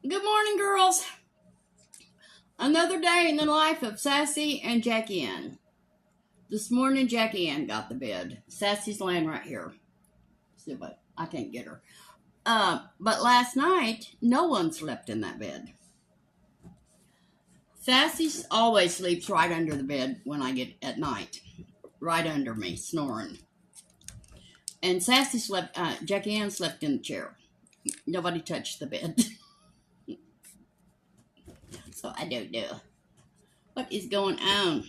Good morning, girls. Another day in the life of Sassy and Jackie Ann. This morning, Jackie Ann got the bed. Sassy's laying right here. See, but I can't get her. But last night, no one slept in that bed. Sassy always sleeps right under the bed when I get at night. Right under me, snoring. And Sassy slept, Jackie Ann slept in the chair. Nobody touched the bed. So I don't know what is going on.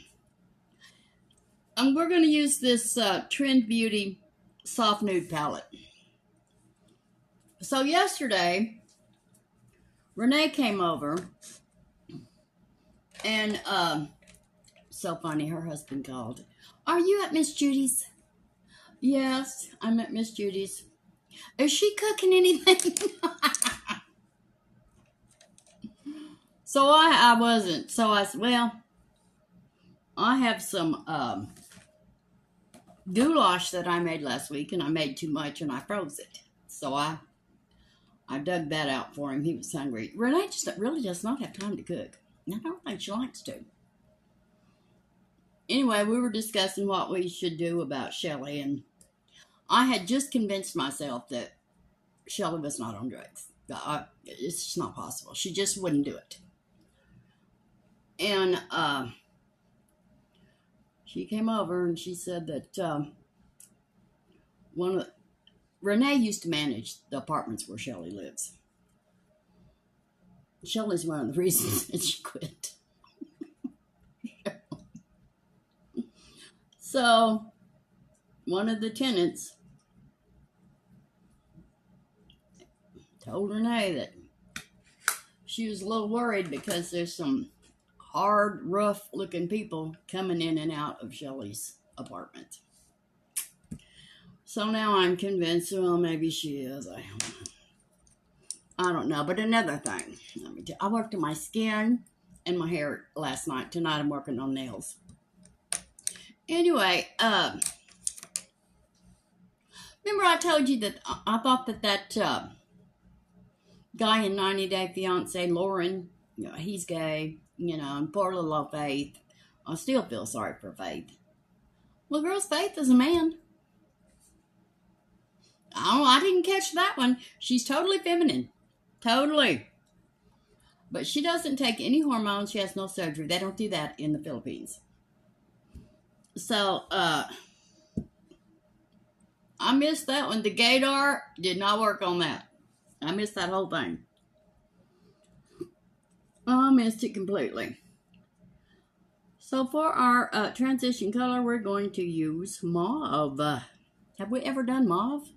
We're going to use this Trendbeauty Soft Nude palette. So yesterday, Renee came over, and so funny, her husband called. Are you at Miss Judy's? Yes, I'm at Miss Judy's. Is she cooking anything? So I wasn't. So I said, well, I have some goulash that I made last week, and I made too much, and I froze it. So I dug that out for him. He was hungry. Renee just really does not have time to cook. I don't think she likes to. Anyway, we were discussing what we should do about Shelly, and I had just convinced myself that Shelly was not on drugs. It's just not possible. She just wouldn't do it. And she came over and she said that Renee used to manage the apartments where Shelly lives. Shelly's one of the reasons that she quit. So, one of the tenants told Renee that she was a little worried because there's some hard, rough-looking people coming in and out of Shelly's apartment. So now I'm convinced, well, maybe she is. I don't know. But another thing, I worked on my skin and my hair last night. Tonight I'm working on nails. Anyway, remember I told you that I thought that guy in 90 Day Fiancé, Laurent, he's gay. And poor little old Faith. I still feel sorry for Faith. Well, girls, Faith is a man. I didn't catch that one. She's totally feminine. Totally. But she doesn't take any hormones. She has no surgery. They don't do that in the Philippines. So, I missed that one. The gaydar did not work on that. I missed that whole thing. I missed it completely. So for our transition color, we're going to use Mauve. Have we ever done Mauve?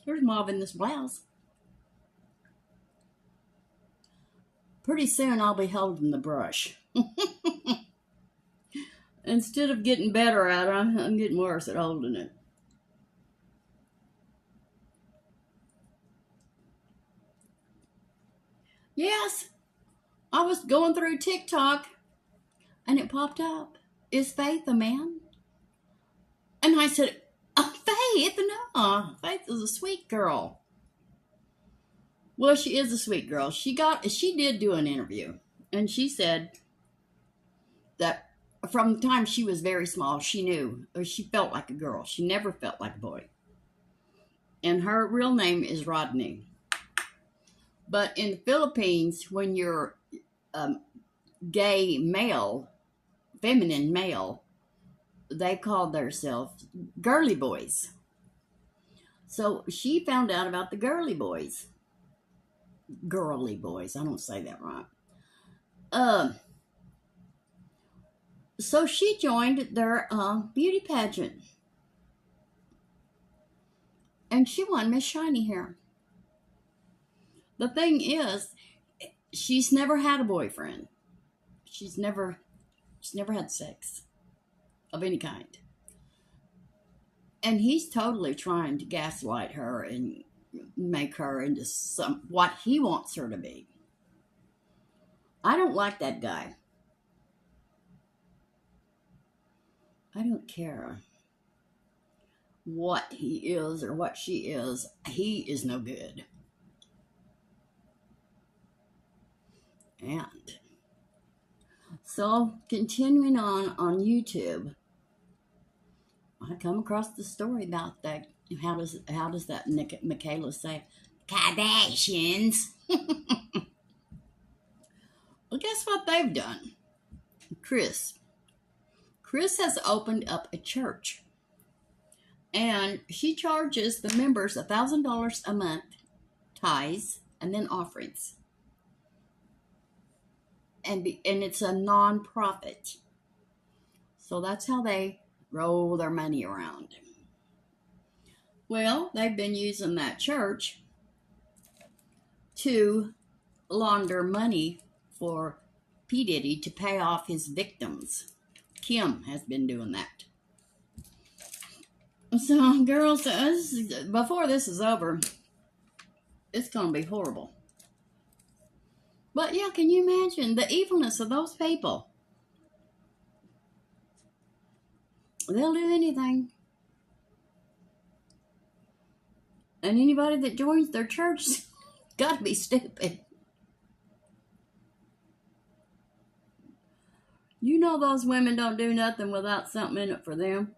There's Mauve in this blouse. Pretty soon I'll be holding the brush. Instead of getting better at it, I'm getting worse at holding it. Yes, I was going through TikTok and it popped up. Is Faith a man? And I said, Faith? No, Faith is a sweet girl. Well, she is a sweet girl. She did do an interview, and she said that from the time she was very small, she knew, or she felt like a girl. She never felt like a boy. And her real name is Rodney. But in the Philippines, when you're gay male, feminine male, they call themselves girly boys. So she found out about the girly boys. Girly boys. I don't say that right. So she joined their beauty pageant. And she won Miss Shiny Hair. The thing is, she's never had a boyfriend. She's never had sex of any kind. And he's totally trying to gaslight her and make her into what he wants her to be. I don't like that guy. I don't care what he is or what she is. He is no good. And so, continuing on YouTube, I come across the story about that. How does that Michaela say? Kardashians. Well, guess what they've done? Chris has opened up a church, and she charges the members $1,000 a month, tithes, and then offerings. And it's a non-profit. So that's how they roll their money around. Well, they've been using that church to launder money for P. Diddy to pay off his victims. Kim has been doing that. So, girls, before this is over, it's going to be horrible. But yeah, can you imagine the evilness of those people? They'll do anything. And anybody that joins their church got to be stupid. You know those women don't do nothing without something in it for them.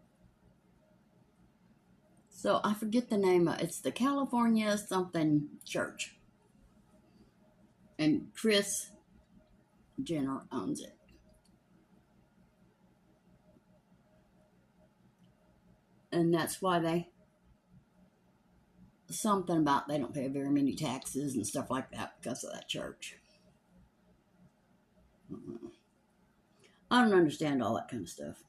So I forget the name of it. It's the California something church. And Kris Jenner owns it. And that's why something about they don't pay very many taxes and stuff like that because of that church. I don't understand all that kind of stuff.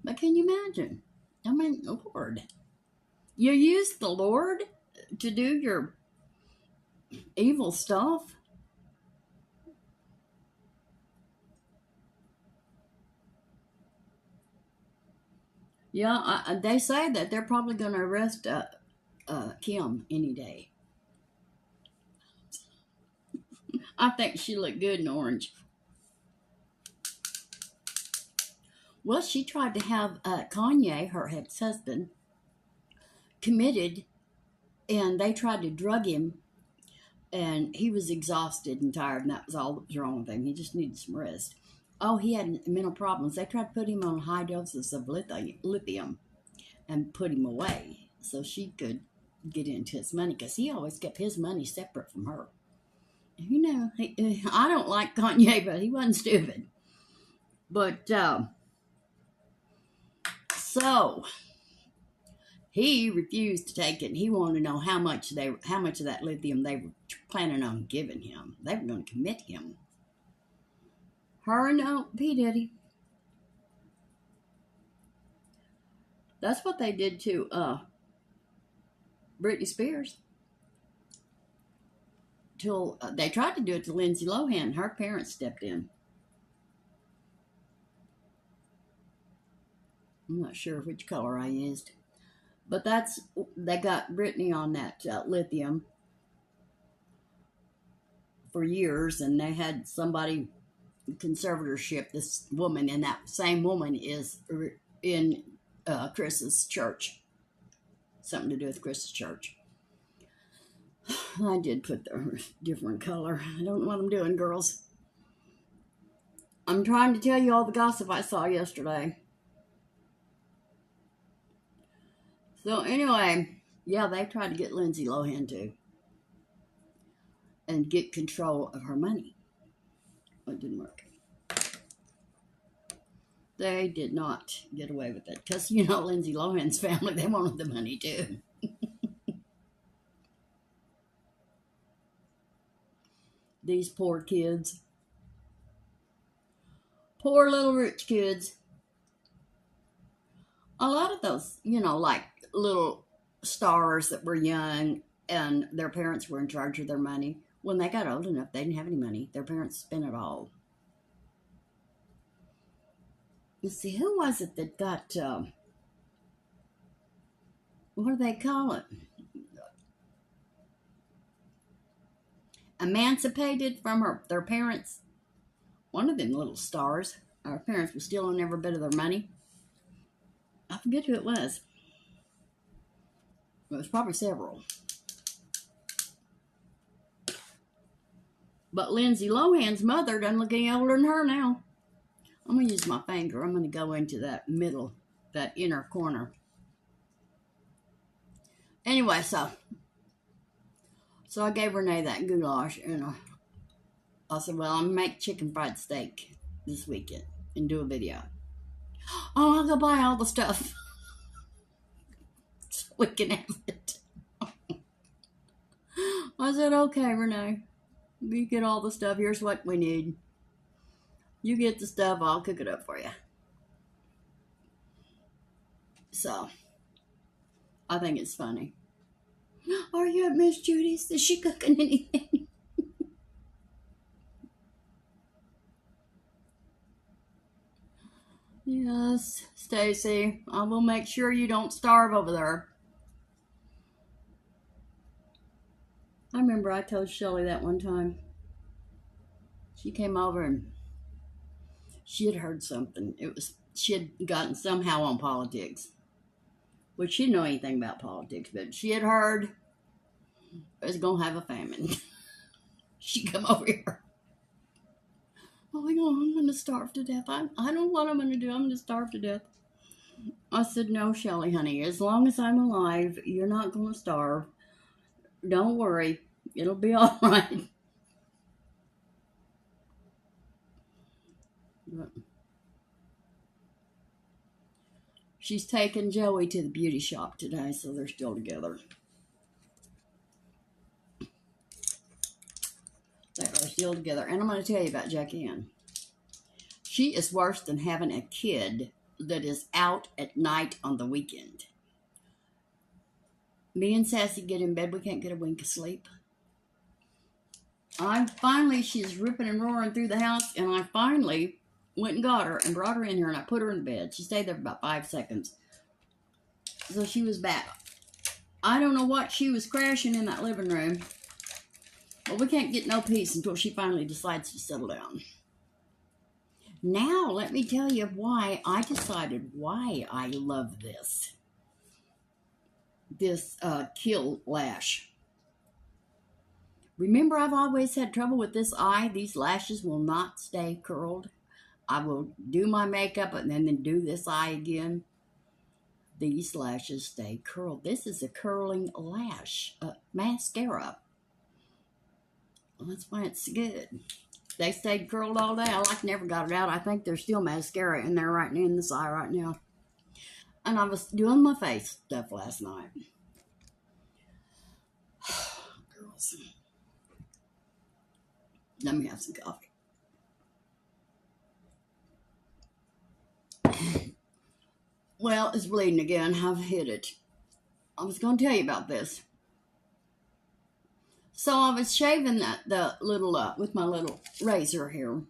But can you imagine? I mean, Lord. You use the Lord to do your evil stuff? Yeah, they say that they're probably going to arrest Kim any day. I think she looked good in orange. Well, she tried to have Kanye, her ex-husband, committed, and they tried to drug him, and he was exhausted and tired, and that was all that was wrong with him. He just needed some rest. Oh, he had mental problems. They tried to put him on high doses of lithium and put him away so she could get into his money, because he always kept his money separate from her. You know, I don't like Kanye, but he wasn't stupid. But so he refused to take it. He wanted to know how much of that lithium they were planning on giving him. They were going to commit him. Her and P. Diddy. That's what they did to Britney Spears. Till they tried to do it to Lindsay Lohan. Her parents stepped in. I'm not sure which color I used. But they got Britney on that lithium for years, and they had somebody conservatorship, this woman, and that same woman is in Chris's church. Something to do with Chris's church. I did put the different color. I don't know what I'm doing, girls. I'm trying to tell you all the gossip I saw yesterday. So anyway, yeah, they tried to get Lindsay Lohan too. And get control of her money. It didn't work. They did not get away with it. Because, you know, Lindsay Lohan's family, they wanted the money too. These poor kids. Poor little rich kids. A lot of those, you know, like little stars that were young and their parents were in charge of their money. When they got old enough, they didn't have any money. Their parents spent it all. You see, who was it that got, what do they call it? Emancipated from their parents. One of them little stars. Our parents were stealing every bit of their money. I forget who it was. There's probably several. But Lindsay Lohan's mother doesn't look any older than her now. I'm going to use my finger. I'm going to go into that middle, that inner corner. Anyway, so I gave Renee that goulash, and I said, well, I'm going to make chicken fried steak this weekend and do a video. Oh, I'll go buy all the stuff so we can have it. I said, okay, Renee, you get all the stuff. Here's what we need. You get the stuff, I'll cook it up for you. So, I think it's funny. Are you at Miss Judy's? Is she cooking anything? Yes, Stacy, I will make sure you don't starve over there. I remember I told Shelly that one time. She came over and she had heard something. She had gotten somehow on politics, which she didn't know anything about politics, but she had heard it was going to have a famine. She come over here. Oh, I'm going to starve to death. I don't know what I'm going to do. I'm going to starve to death. I said, no, Shelly, honey, as long as I'm alive, you're not going to starve. Don't worry. It'll be all right. But she's taking Joey to the beauty shop today, so they're still together. They are still together. And I'm going to tell you about Jackie Ann. She is worse than having a kid that is out at night on the weekend. Me and Sassy get in bed. We can't get a wink of sleep. She's ripping and roaring through the house, and I finally went and got her and brought her in here, and I put her in bed. She stayed there for about 5 seconds. So she was back. I don't know what she was crashing in that living room. But we can't get no peace until she finally decides to settle down. Now, let me tell you why I decided why I love this. This Kill Lash. Remember, I've always had trouble with this eye. These lashes will not stay curled. I will do my makeup and then do this eye again. These lashes stay curled. This is a curling lash mascara. Well, that's why it's good. They stayed curled all day. I never got it out. I think there's still mascara in there right now, in this eye right now. And I was doing my face stuff last night. Girls. Let me have some coffee. Well, it's bleeding again. I've hit it. I was going to tell you about this. So I was shaving the little with my little razor here,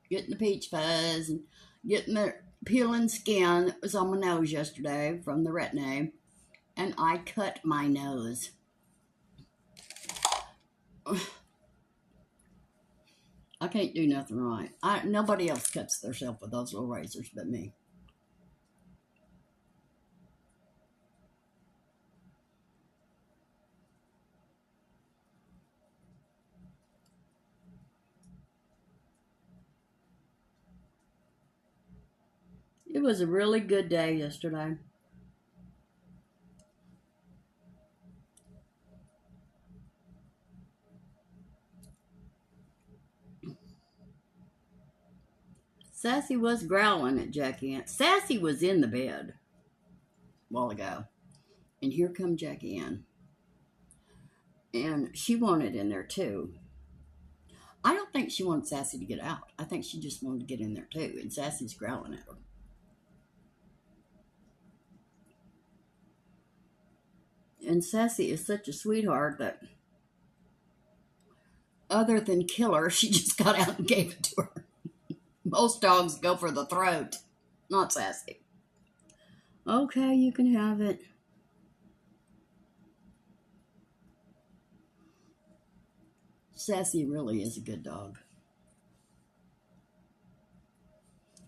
getting the peach fuzz and getting the peeling skin. It was on my nose yesterday from the retin-A, and I cut my nose. I can't do nothing right. Nobody else cuts themselves with those little razors but me. It was a really good day yesterday. Sassy was growling at Jackie Ann. Sassy was in the bed a while ago. And here come Jackie Ann. And she wanted in there too. I don't think she wanted Sassy to get out. I think she just wanted to get in there too. And Sassy's growling at her. And Sassy is such a sweetheart that other than kill her, she just got out and gave it to her. Most dogs go for the throat, not Sassy. Okay, you can have it. Sassy really is a good dog.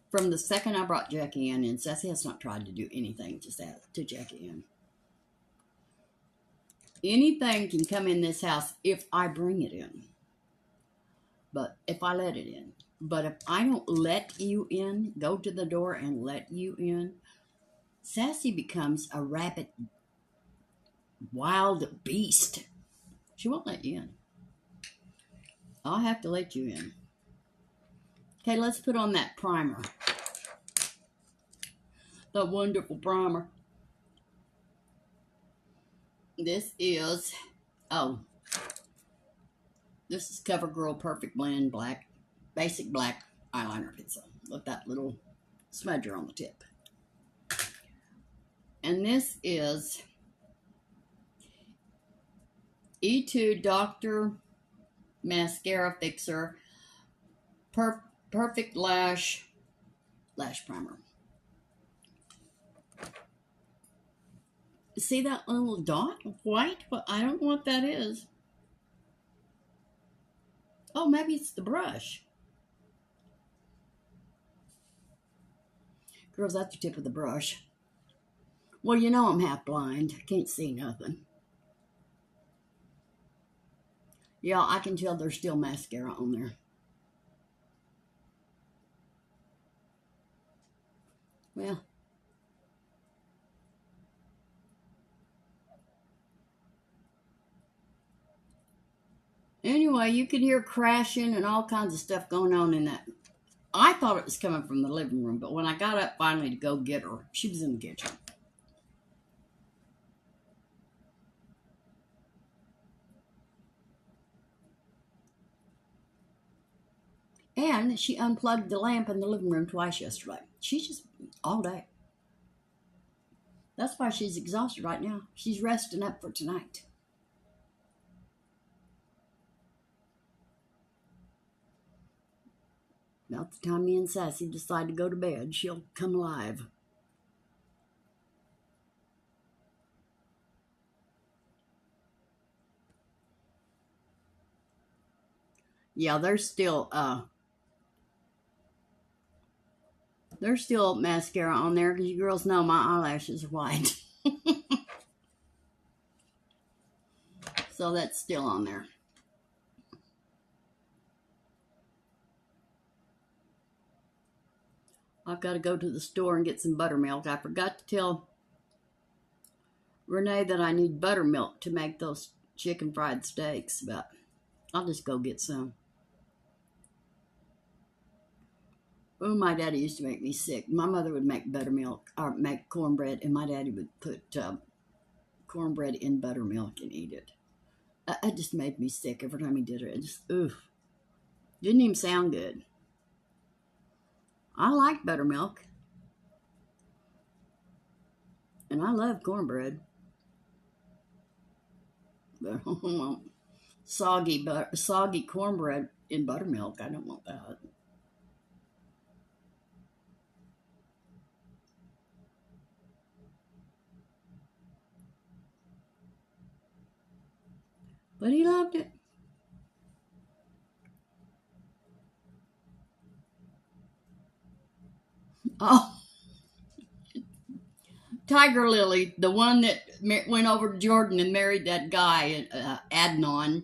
From the second I brought Jackie Ann in, Sassy has not tried to do anything to Jackie Ann. Anything can come in this house if I bring it in. But if I let it in. But if I don't let you in, go to the door and let you in, Sassy becomes a rabid, wild beast. She won't let you in. I'll have to let you in. Okay, let's put on that primer. The wonderful primer. This is, this is Covergirl Perfect Blend black, basic black eyeliner pencil with that little smudger on the tip. And this is Etude Dr. Mascara Fixer Perfect Lash Primer. See that little dot of white? Well, I don't know what that is. Oh, maybe it's the brush. Girls, that's the tip of the brush. Well, you know I'm half blind. Can't see nothing. Yeah, I can tell there's still mascara on there. Well, anyway, you could hear crashing and all kinds of stuff going on in that. I thought it was coming from the living room, but when I got up finally to go get her, she was in the kitchen. And she unplugged the lamp in the living room twice yesterday. She's just all day. That's why she's exhausted right now. She's resting up for tonight. About the time me and Sassy decide to go to bed, she'll come alive. Yeah, there's still mascara on there because you girls know my eyelashes are white. So that's still on there. I've got to go to the store and get some buttermilk. I forgot to tell Renee that I need buttermilk to make those chicken fried steaks, but I'll just go get some. Oh, my daddy used to make me sick. My mother would make buttermilk, or make cornbread, and my daddy would put cornbread in buttermilk and eat it. It just made me sick every time he did it. It just, oof. Didn't even sound good. I like buttermilk. And I love cornbread. But I don't want soggy cornbread in buttermilk. I don't want that. But he loved it. Oh, Tiger Lily, the one that went over to Jordan and married that guy, Adnan,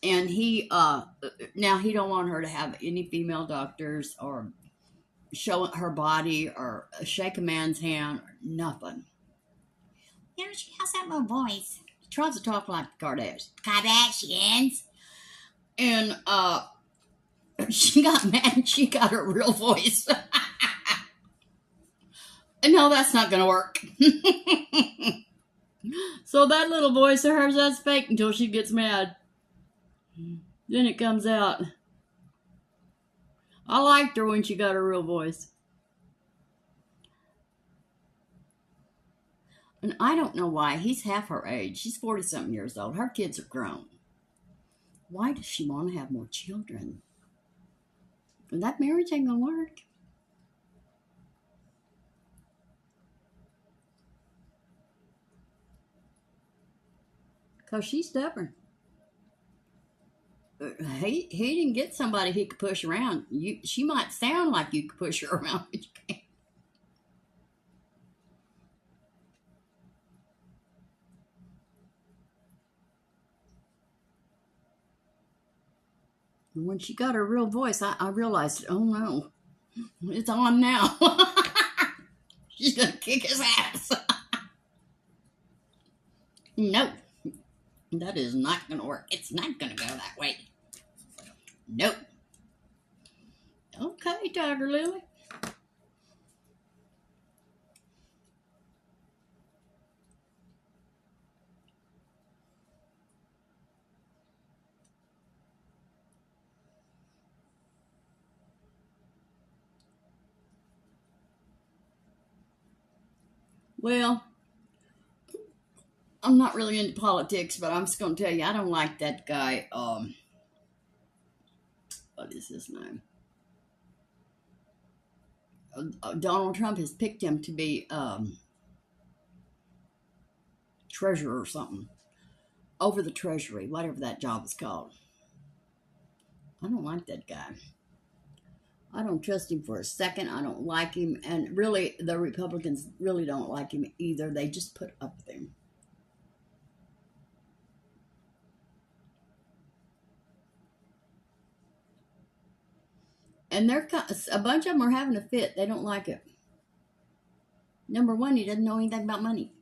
and he now he don't want her to have any female doctors or show her body or shake a man's hand or nothing. You know, she has that little voice. She tries to talk like the Kardashians. And she got mad and she got her real voice. No, that's not going to work. So that little voice of hers, that's fake until she gets mad. Then it comes out. I liked her when she got her real voice. And I don't know why. He's half her age. She's 40-something years old. Her kids are grown. Why does she want to have more children? And that marriage ain't going to work. Because she's stubborn. He didn't get somebody he could push around. She might sound like you could push her around, but you can't. When she got her real voice, I realized, oh no, it's on now. She's gonna kick his ass. No, that is not gonna work. It's not gonna go that way. Nope. Okay, Tiger Lily. Well, I'm not really into politics, but I'm just going to tell you, I don't like that guy. What is his name? Donald Trump has picked him to be treasurer or something. Over the treasury, whatever that job is called. I don't like that guy. I don't trust him for a second. I don't like him. And really, the Republicans really don't like him either. They just put up with him. And a bunch of them are having a fit. They don't like it. Number one, he doesn't know anything about money.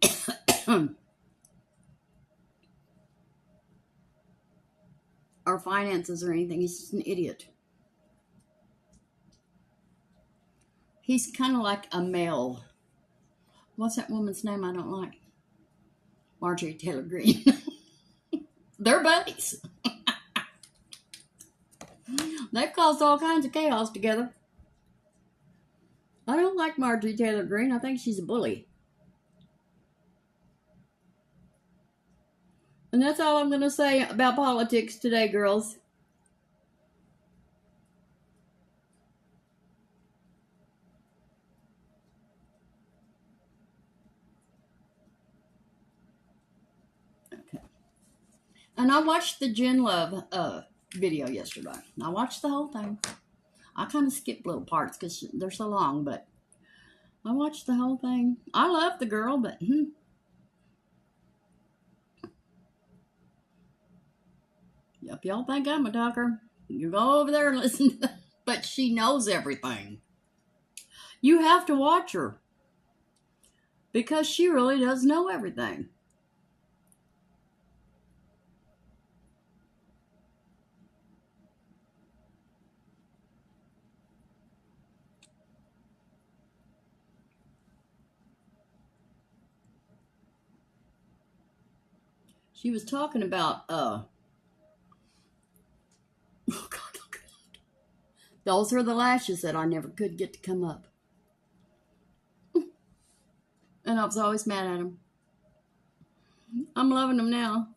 Or finances or anything. He's just an idiot. He's kind of like a male. What's that woman's name I don't like? Marjorie Taylor Greene. They're buddies. They've caused all kinds of chaos together. I don't like Marjorie Taylor Greene. I think she's a bully. And that's all I'm going to say about politics today, girls. Okay. And I watched the Jen Love video yesterday. I watched the whole thing. I kind of skipped little parts because they're so long, but I watched the whole thing. I love the girl, but if y'all think I'm a talker, you go over there and listen to that. But she knows everything. You have to watch her because she really does know everything. She was talking about, oh God. Those are the lashes that I never could get to come up. And I was always mad at them. I'm loving them now.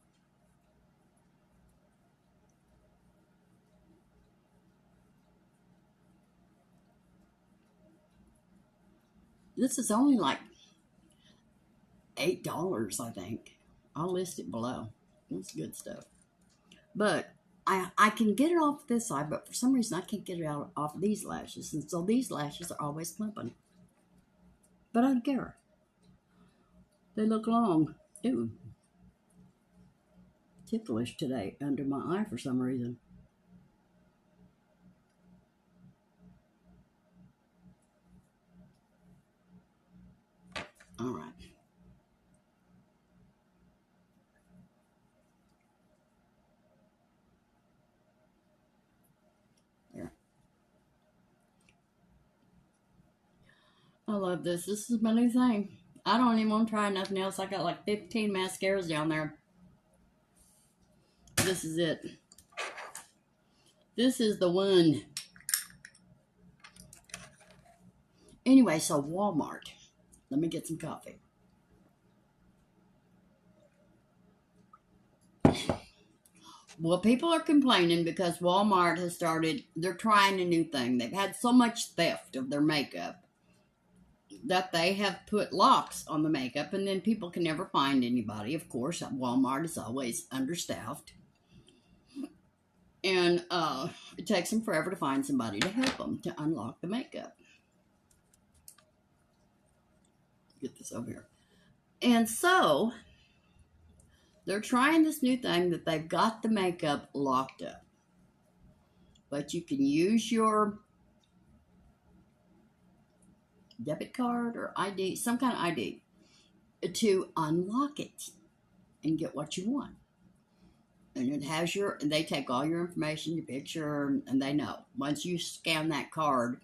This is only like $8, I think. I'll list it below. It's good stuff. But I can get it off this side, but for some reason I can't get it out off these lashes. And so these lashes are always clumping. But I don't care. They look long. Ew. Ticklish today under my eye for some reason. All right. There. I love this. This is my new thing. I don't even want to try nothing else. I got like 15 mascaras down there. This is it. This is the one. Anyway, so Walmart. Let me get some coffee. Well, people are complaining because Walmart has started, they're trying a new thing. They've had so much theft of their makeup that they have put locks on the makeup, and then people can never find anybody. Of course, Walmart is always understaffed. And it takes them forever to find somebody to help them to unlock the makeup. Get this over here. And so they're trying this new thing that they've got the makeup locked up. but you can use your debit card or ID, some kind of ID, to unlock it and get what you want. And it has and they take all your information, your picture, and they know. Once you scan that card,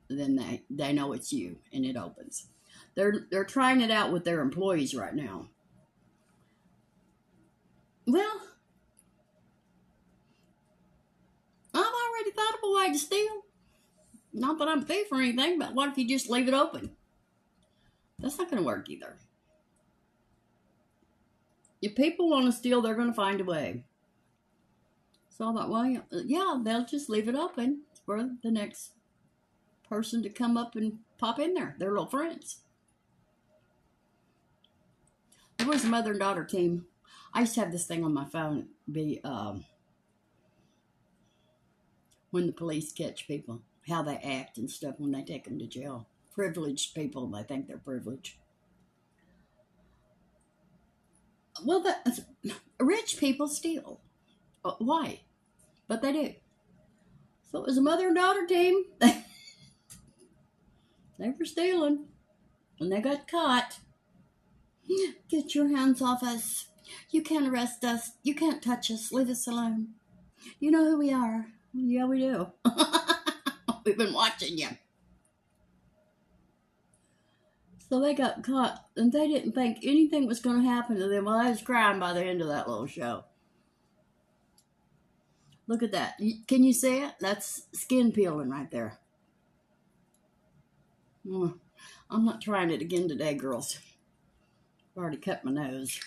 then they know it's you, and it opens. They're trying it out with their employees right now. Well, I've already thought of a way to steal. Not that I'm a thief or anything, but what if you just leave it open? That's not going to work either. If people want to steal, they're going to find a way. So I thought, well, yeah, they'll just leave it open for the next person to come up and pop in there. They're little friends. There was a mother and daughter team. I used to have this thing on my phone be when the police catch people, how they act and stuff when they take them to jail. Privileged people, they think they're privileged. Well, rich people steal. Why? But they do. So it was a mother and daughter team. They were stealing. And they got caught. Get your hands off us. You can't arrest us. You can't touch us. Leave us alone. You know who we are. Yeah, we do. We've been watching you. So they got caught, and they didn't think anything was going to happen to them. Well, I was crying by the end of that little show. Look at that. Can you see it? That's skin peeling right there. I'm not trying it again today, girls. I've already cut my nose.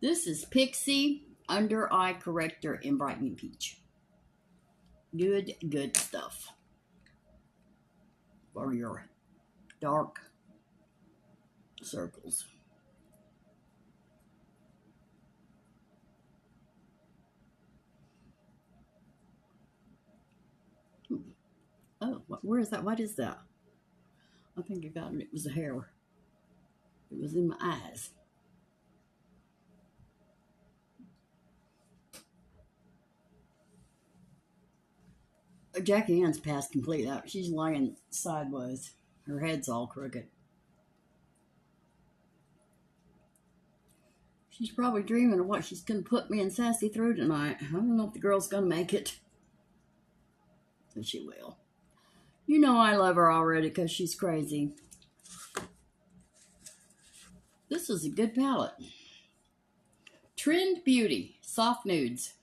This is Pixi Under Eye Corrector in Brightening Peach. Good stuff for your dark circles. Oh, where is that? What is that? I think I got it. It was a hair. It was in my eyes. Jackie Ann's passed complete out. She's lying sideways. Her head's all crooked. She's probably dreaming of what she's going to put me and Sassy through tonight. I don't know if the girl's going to make it. But she will. You know I love her already because she's crazy. This is a good palette. Trendbeauty Soft Nudes.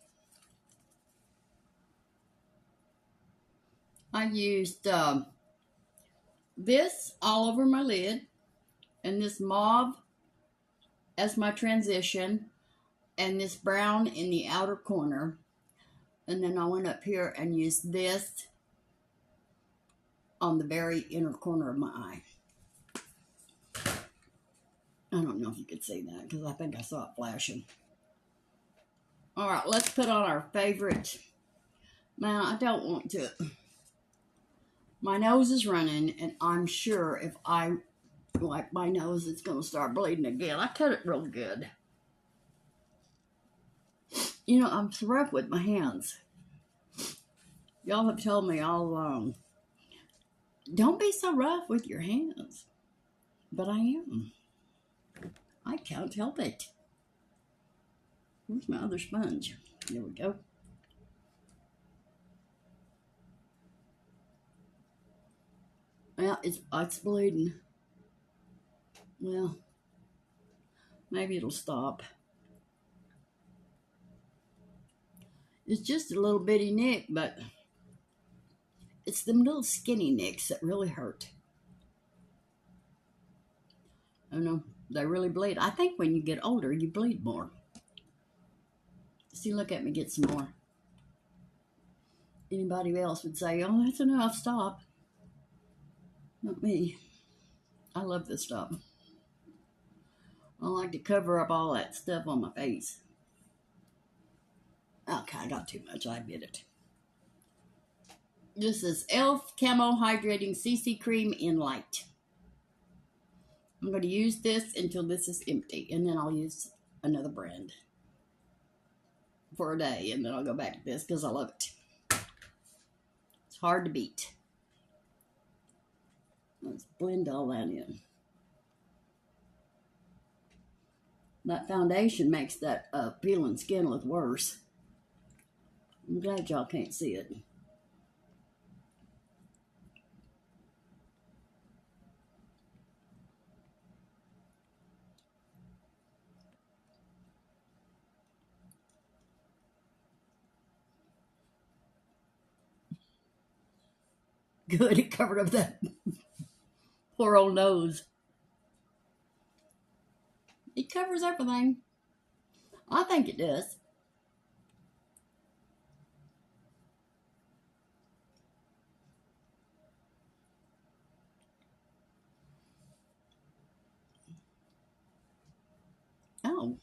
I used this all over my lid and this mauve as my transition and this brown in the outer corner. And then I went up here and used this on the very inner corner of my eye. I don't know if you could see that because I think I saw it flashing. All right, let's put on our favorite. Now, I don't want to. My nose is running, and I'm sure if I wipe my nose, it's going to start bleeding again. I cut it real good. You know, I'm so rough with my hands. Y'all have told me all along, don't be so rough with your hands. But I am. I can't help it. Where's my other sponge? There we go. Well, it's bleeding. Well, maybe it'll stop. It's just a little bitty nick, but it's them little skinny nicks that really hurt. I don't know, they really bleed. I think when you get older, you bleed more. See, look at me get some more. Anybody else would say, oh, that's enough, stop. Not me. I love this stuff. I like to cover up all that stuff on my face. Okay, I got too much, I admit it. This is e.l.f. Camo Hydrating CC Cream in Light. I'm going to use this until this is empty, and then I'll use another brand for a day, and then I'll go back to this because I love it. It's hard to beat. Let's blend all that in. That foundation makes that peeling skin look worse. I'm glad y'all can't see it. Good, it covered up that poor old nose. It covers everything. I think it does. Oh,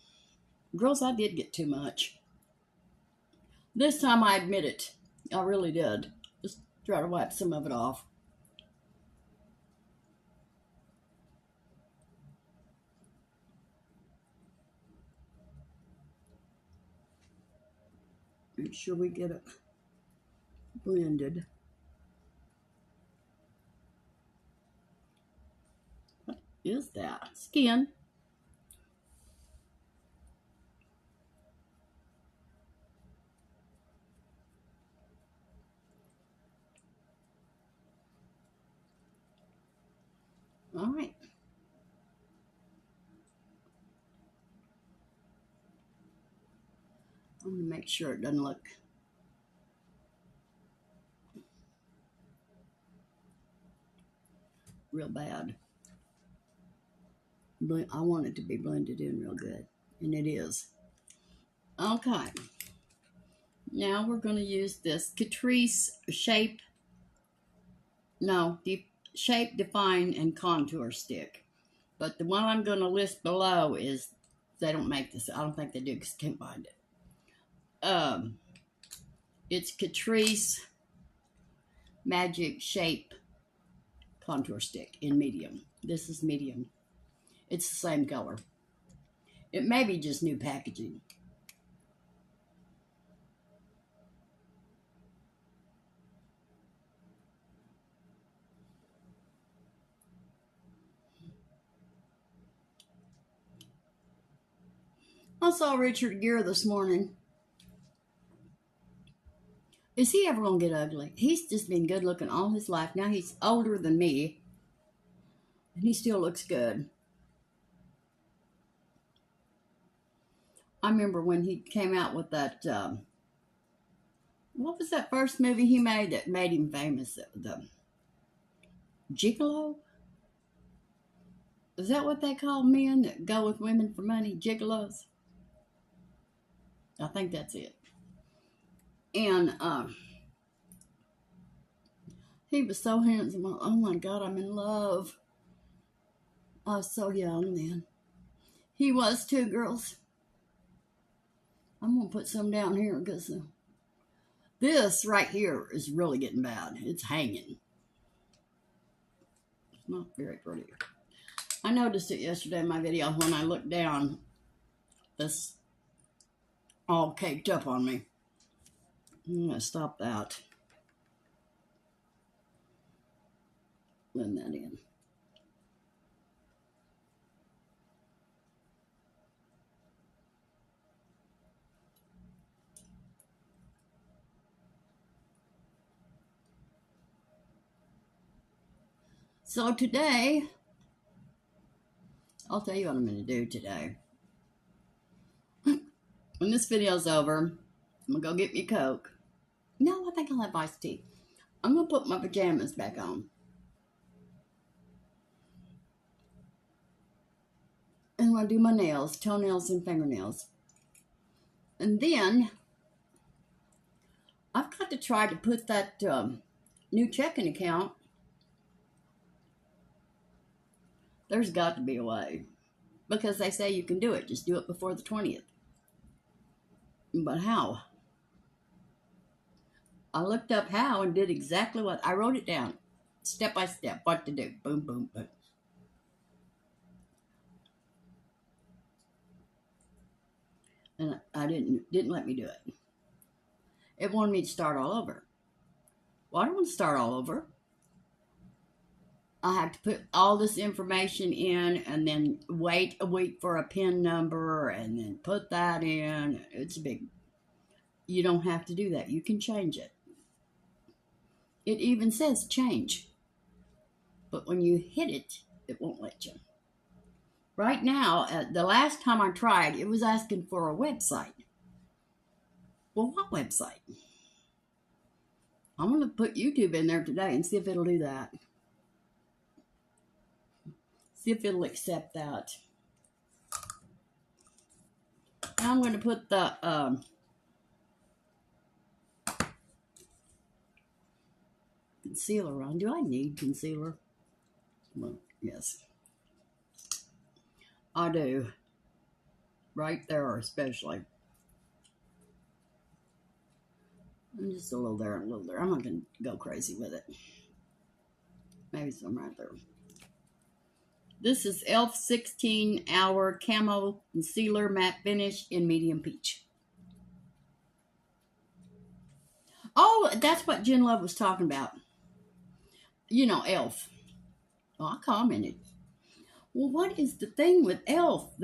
girls, I did get too much. This time I admit it. I really did. Just try to wipe some of it off. Make sure we get it blended. What is that? Skin. All right. I'm going to make sure it doesn't look real bad. I want it to be blended in real good, and it is. Okay. Now we're going to use this Catrice Shape, Define, and Contour Stick. But the one I'm going to list below is, they don't make this. I don't think they do because I can't find it. It's Catrice Magic Shape Contour Stick in medium. This is medium. It's the same color. It may be just new packaging. I saw Richard Gere this morning. Is he ever going to get ugly? He's just been good looking all his life. Now he's older than me, and he still looks good. I remember when he came out with that, what was that first movie he made that made him famous? The Gigolo? Is that what they call men that go with women for money? Gigolos? I think that's it. And he was so handsome. Oh my God, I'm in love. I was so young then. He was too, girls. I'm going to put some down here because this right here is really getting bad. It's hanging. It's not very pretty. I noticed it yesterday in my video when I looked down. This all caked up on me. I'm going to stop that. Blend that in. So today, I'll tell you what I'm going to do today. When this video's over, I'm going to go get me a Coke. No, I think I'll have iced tea. I'm going to put my pajamas back on. And I'm going to do my nails, toenails and fingernails. And then, I've got to try to put that new checking account. There's got to be a way. Because they say you can do it. Just do it before the 20th. But how? I looked up how and did exactly what. I wrote it down. Step by step. What to do. Boom, boom, boom. and I didn't let me do it. It wanted me to start all over. Well, I don't want to start all over. I have to put all this information in and then wait a week for a PIN number and then put that in. It's big. You don't have to do that. You can change it. It even says change. But when you hit it, it won't let you. Right now, the last time I tried, it was asking for a website. Well, what website? I'm going to put YouTube in there today and see if it'll do that. See if it'll accept that. Now I'm going to put the concealer on. Do I need concealer? Well, yes. I do. Right there especially. And just a little there and a little there. I'm not going to go crazy with it. Maybe some right there. This is e.l.f. 16-Hour Camo Concealer Matte Finish in Medium Peach. Oh, that's what Jen Love was talking about. You know, e.l.f. Oh, I commented. Well, what is the thing with e.l.f.?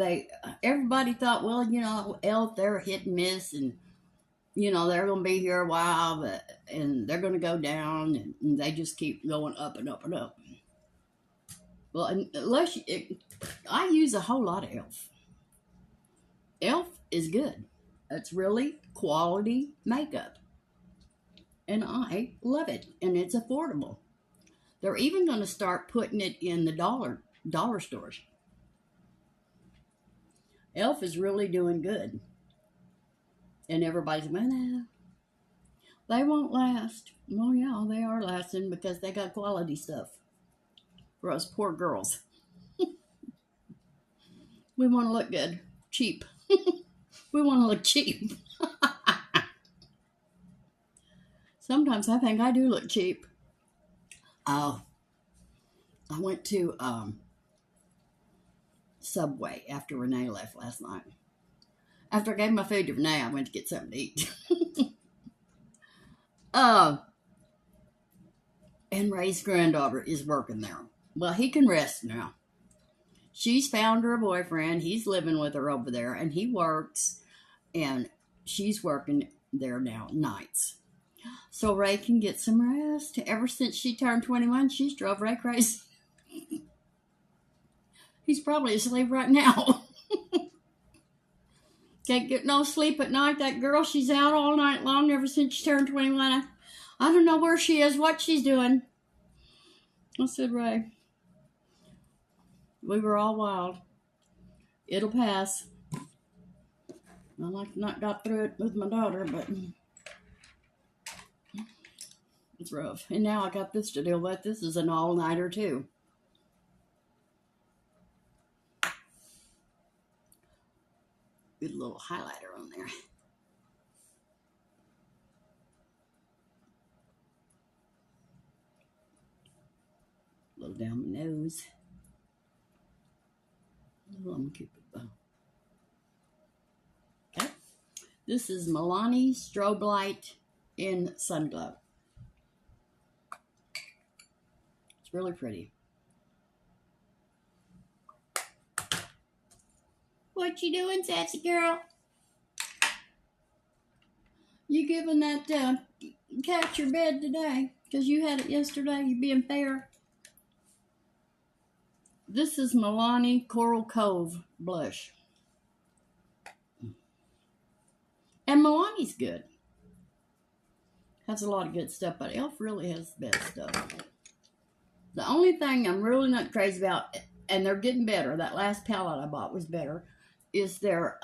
Everybody thought, well, you know, e.l.f., they're hit and miss, and, you know, they're going to be here a while, and they're going to go down, and they just keep going up and up and up. Well, unless I use a whole lot of e.l.f. e.l.f. is good. It's really quality makeup. And I love it. And it's affordable. They're even going to start putting it in the dollar stores. e.l.f. is really doing good. And everybody's, well, no, they won't last. Well, yeah, they are lasting because they got quality stuff. For us poor girls. We want to look good. Cheap. We want to look cheap. Sometimes I think I do look cheap. I went to Subway after Renee left last night. After I gave my food to Renee, I went to get something to eat. And Ray's granddaughter is working there. Well, he can rest now. She's found her a boyfriend. He's living with her over there, and he works, and she's working there now nights. So Ray can get some rest. Ever since she turned 21, she's drove Ray crazy. He's probably asleep right now. Can't get no sleep at night. That girl, she's out all night long ever since she turned 21. I don't know where she is, what she's doing. I said, Ray, we were all wild. It'll pass. I not got through it with my daughter, but it's rough. And now I got this to deal with. This is an all-nighter too. Good little highlighter on there. A little down my nose. I'm keep it though. Okay. This is Milani Strobelight in Sunglow. It's really pretty. What you doing, sassy girl? You giving that cat your bed today? Because you had it yesterday. You being fair. This is Milani Coral Cove blush. And Milani's good. Has a lot of good stuff, but e.l.f. really has the best stuff. The only thing I'm really not crazy about, and they're getting better, that last palette I bought was better, is their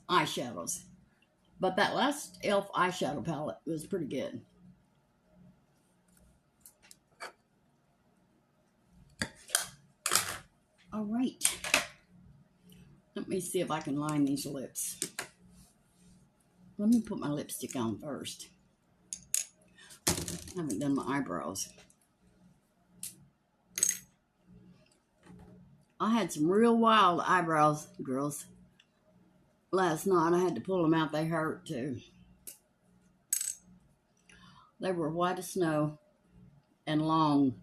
eyeshadows. But that last e.l.f. eyeshadow palette was pretty good. All right. Let me see if I can line these lips. Let me put my lipstick on first. I haven't done my eyebrows. I had some real wild eyebrows, girls. Last night I had to pull them out. They hurt too. They were white as snow and long.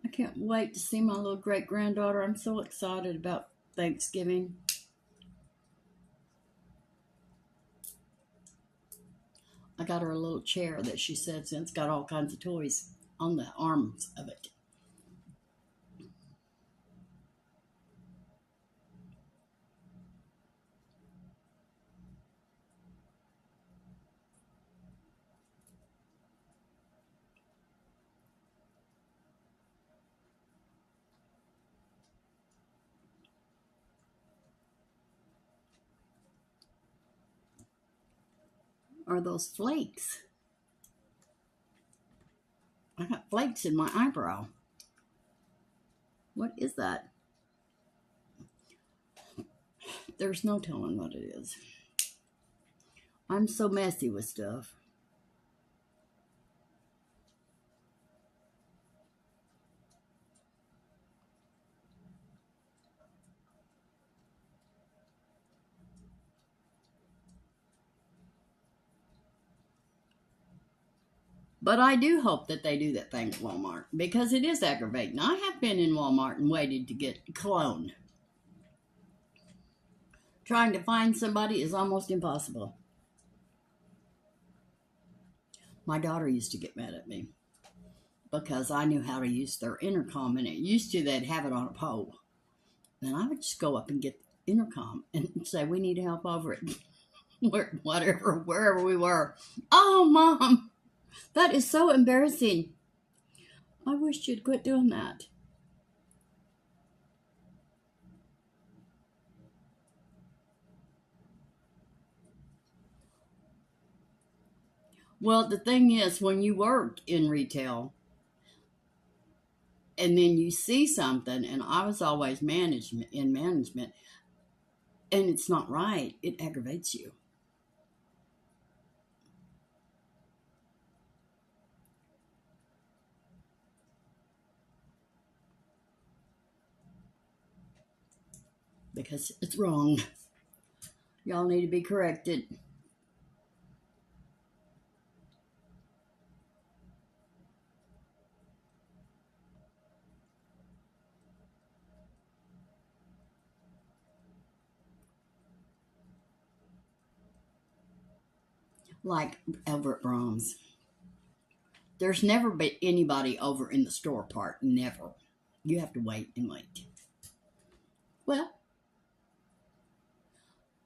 I can't wait to see my little great-granddaughter. I'm so excited about Thanksgiving. I got her a little chair that she sits in. It's got all kinds of toys on the arms of it. Are those flakes? I got flakes in my eyebrow. What is that? There's no telling what it is. I'm so messy with stuff. But I do hope that they do that thing at Walmart because it is aggravating. I have been in Walmart and waited to get cologne. Trying to find somebody is almost impossible. My daughter used to get mad at me because I knew how to use their intercom, and it used to they'd have it on a pole. And I would just go up and get the intercom and say, we need help over it. Wherever we were. Oh, Mom, that is so embarrassing. I wish you'd quit doing that. Well, the thing is, when you work in retail and then you see something, and I was always in management, and it's not right, it aggravates you. Because it's wrong. Y'all need to be corrected. Like over at Brahms. There's never been anybody over in the store part. Never. You have to wait and wait. Well,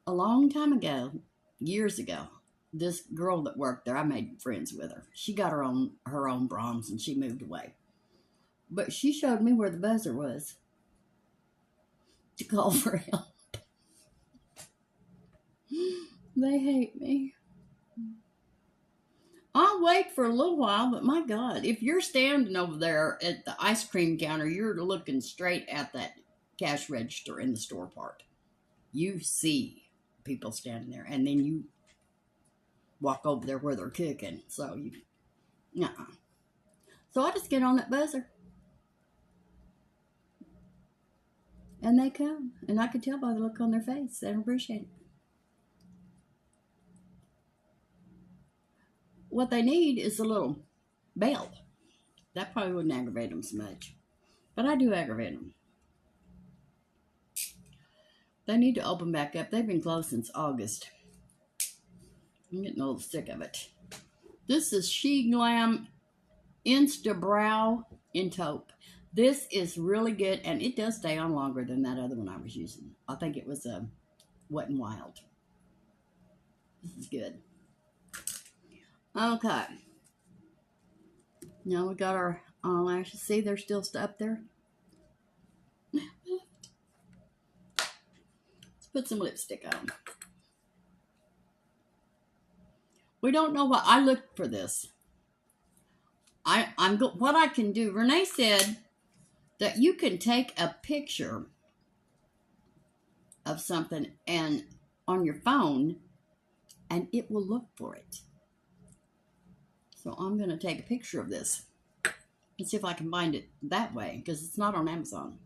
a long time ago, years ago, this girl that worked there, I made friends with her. She got her own Brahms and she moved away. But she showed me where the buzzer was to call for help. They hate me. I'll wait for a little while, but my God, if you're standing over there at the ice cream counter, you're looking straight at that cash register in the store part. You see people standing there, and then you walk over there where they're cooking. So So I just get on that buzzer. And they come. And I can tell by the look on their face. They don't appreciate it. What they need is a little bell. That probably wouldn't aggravate them so much. But I do aggravate them. They need to open back up. They've been closed since August. I'm getting a little sick of it. This is Sheglam Insta-Ready in Toupe. This is really good, and it does stay on longer than that other one I was using. I think it was Wet n Wild. This is good. Okay. Now we got our eyelashes. See, they're still up there. Let's put some lipstick on. We don't know what I looked for this. What I can do. Renee said that you can take a picture of something and on your phone, and it will look for it. So I'm going to take a picture of this and see if I can find it that way, because it's not on Amazon.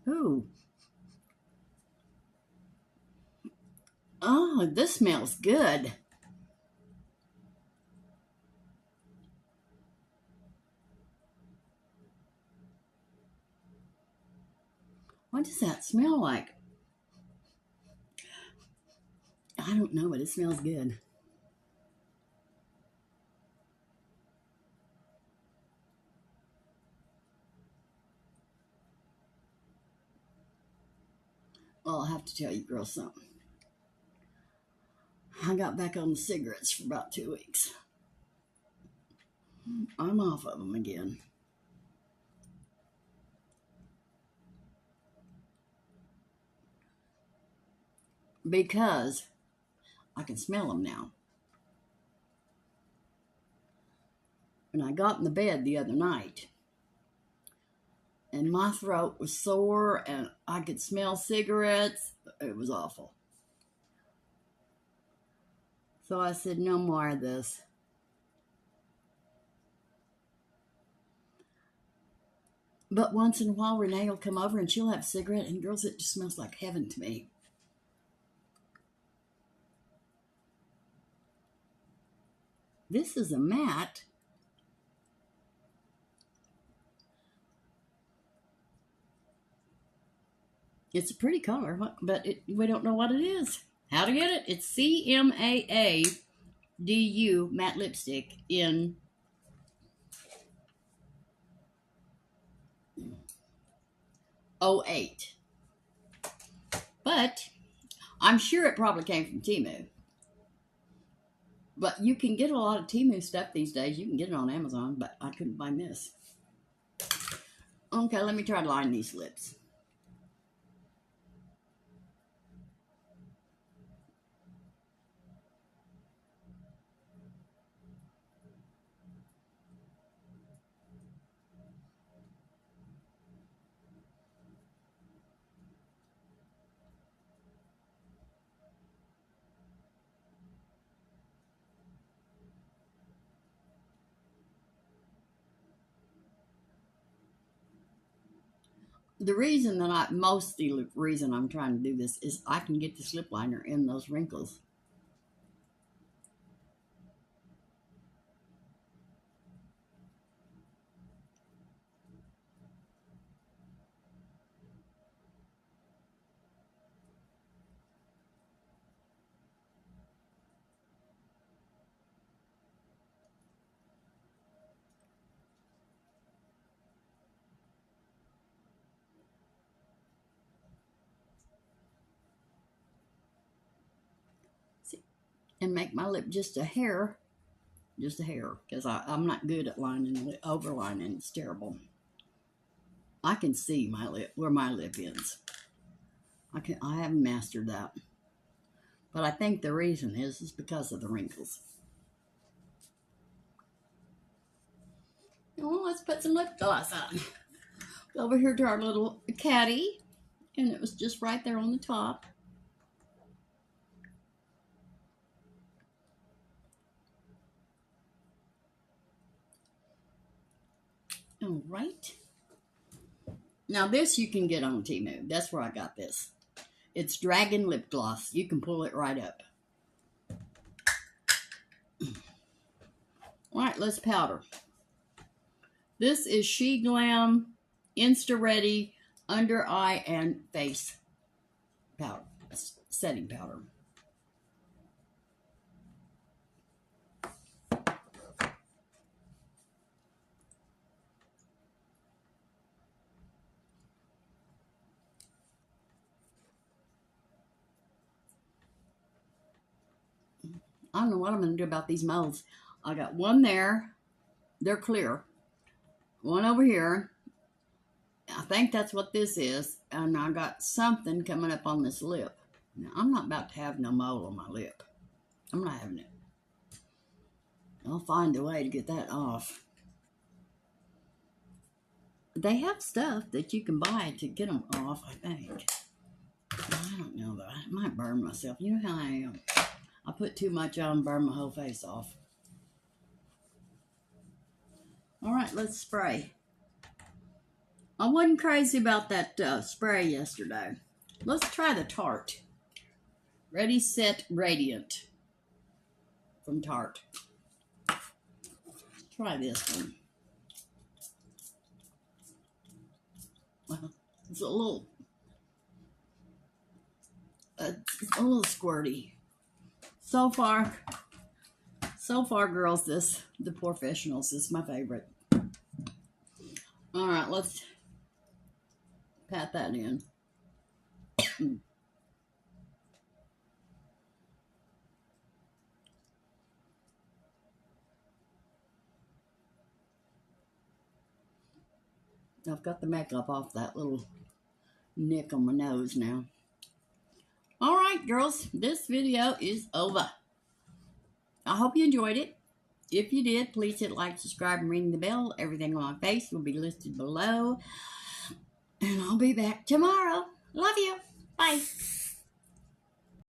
Ooh. Oh, this smells good. What does that smell like? I don't know, but it smells good. Well, I'll have to tell you girls something. I got back on the cigarettes for about 2 weeks. I'm off of them again. Because I can smell them now. And I got in the bed the other night, and my throat was sore, and I could smell cigarettes. It was awful. So I said, no more of this. But once in a while, Renee will come over and she'll have a cigarette, and girls, it just smells like heaven to me. This is a matte. It's a pretty color, but we don't know what it is. How to get it? It's Cmaa DU matte lipstick in '08. But I'm sure it probably came from Temu. But you can get a lot of Temu stuff these days. You can get it on Amazon, but I couldn't find this. Okay, let me try to line these lips. The reason that the reason I'm trying to do this is I can get this lip liner in those wrinkles. See, and make my lip just a hair, because I'm not good at lining, overlining. It's terrible. I can see my lip, where my lip ends. I haven't mastered that. But I think the reason is because of the wrinkles. Well, let's put some lip gloss on. Over here to our little caddy, and it was just right there on the top. All right. Now this you can get on Temu. That's where I got this. It's Dragon Lip Gloss. You can pull it right up. All right, let's powder. This is Sheglam Insta-Ready Under Eye and Face powder, setting powder. I don't know what I'm going to do about these molds. I got one there. They're clear. One over here. I think that's what this is. And I got something coming up on this lip. Now, I'm not about to have no mole on my lip. I'm not having it. I'll find a way to get that off. They have stuff that you can buy to get them off, I think. I don't know, though. I might burn myself. You know how I am. I put too much on, burn my whole face off. All right, let's spray. I wasn't crazy about that spray yesterday. Let's try the Tarte. Ready, Set, Radiant from Tarte. Try this one. Well, it's a little squirty. So far, girls, the Professionals is my favorite. All right, let's pat that in. I've got the makeup off that little nick on my nose now. All right, girls, this video is over. I hope you enjoyed it. If you did, please hit like, subscribe, and ring the bell. Everything on my face will be listed below. And I'll be back tomorrow. Love you. Bye.